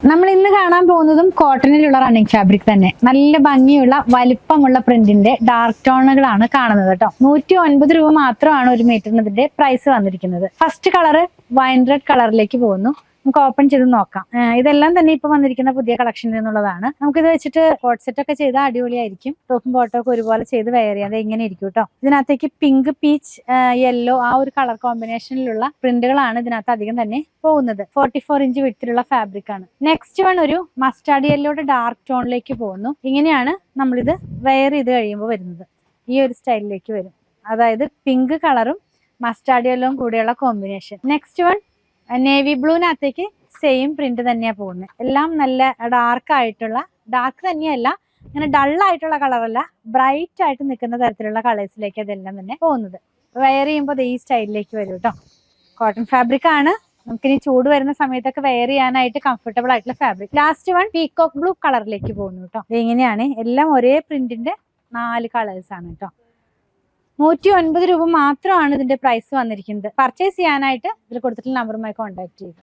നമ്മൾ ഇന്ന് കാണാൻ പോകുന്നതും കോട്ടണിലുള്ള റണ്ണിങ് ഫാബ്രിക് തന്നെ. നല്ല ഭംഗിയുള്ള വലിപ്പമുള്ള പ്രിന്റിന്റെ ഡാർക്ക് ടോണുകളാണ് കാണുന്നത് കേട്ടോ. 109 രൂപ മാത്രമാണ് ഒരു മീറ്ററിന് ഇതിന്റെ പ്രൈസ് വന്നിരിക്കുന്നത്. ഫസ്റ്റ് കളറ് വൈൻ റെഡ് കളറിലേക്ക് പോകുന്നു. നമുക്ക് ഓപ്പൺ ചെയ്ത് നോക്കാം. ഇതെല്ലാം തന്നെ ഇപ്പൊ വന്നിരിക്കുന്ന പുതിയ കളക്ഷനിൽ നിന്നുള്ളതാണ്. നമുക്കിത് വെച്ചിട്ട് കോട്ട് സെറ്റ് ഒക്കെ ചെയ്താൽ അടിപൊളിയായിരിക്കും. ടോപ്പും ബോട്ടും ഒക്കെ ഒരുപോലെ ചെയ്ത് വെയർ ചെയ്യാതെ ഇങ്ങനെ ഇരിക്കും കേട്ടോ. ഇതിനകത്തേക്ക് പിങ്ക്, പീച്ച്, യെല്ലോ ആ ഒരു കളർ കോമ്പിനേഷനിലുള്ള പ്രിന്റുകളാണ് ഇതിനകത്ത് അധികം തന്നെ പോകുന്നത്. 44 ഇഞ്ച് വിഡ്ത്തിലുള്ള ഫാബ്രിക് ആണ്. നെക്സ്റ്റ് വൺ ഒരു മസ്റ്റാർഡ് യെല്ലോയുടെ ഡാർക്ക് ടോണിലേക്ക് പോകുന്നു. ഇങ്ങനെയാണ് നമ്മളിത് വെയർ ചെയ്ത് കഴിയുമ്പോൾ വരുന്നത്. ഈ ഒരു സ്റ്റൈലിലേക്ക് വരും. അതായത് പിങ്ക് കളറും മസ്റ്റാർഡ് യെല്ലോയും കൂടെയുള്ള കോമ്പിനേഷൻ. നെക്സ്റ്റ് വൺ നേവി ബ്ലൂവിനകത്തേക്ക് സെയിം പ്രിന്റ് തന്നെയാണ് പോകുന്നത്. എല്ലാം നല്ല ഡാർക്ക് ആയിട്ടുള്ള, ഡാർക്ക് തന്നെയല്ല, ഇങ്ങനെ ഡൾ ആയിട്ടുള്ള കളറല്ല, ബ്രൈറ്റ് ആയിട്ട് നിൽക്കുന്ന തരത്തിലുള്ള കളേഴ്സിലേക്ക് അതെല്ലാം തന്നെ പോകുന്നത്. വെയർ ചെയ്യുമ്പോൾ ഈ സ്റ്റൈലിലേക്ക് വരും കേട്ടോ. കോട്ടൺ ഫാബ്രിക് ആണ്. നമുക്കിനി ചൂട് വരുന്ന സമയത്തൊക്കെ വെയർ ചെയ്യാനായിട്ട് കംഫർട്ടബിൾ ആയിട്ടുള്ള fabric. Last one peacock blue കളറിലേക്ക് പോകുന്നു കേട്ടോ. ഇങ്ങനെയാണ്. എല്ലാം ഒരേ പ്രിന്റിന്റെ 4 കളേഴ്സ് ആണ് കേട്ടോ. 109 രൂപ മാത്രമാണ് ഇതിന്റെ പ്രൈസ് വന്നിരിക്കുന്നത്. പർച്ചേസ് ചെയ്യാനായിട്ട് ഇതിൽ കൊടുത്തിട്ടുള്ള നമ്പറുമായി കോൺടാക്ട് ചെയ്യുക.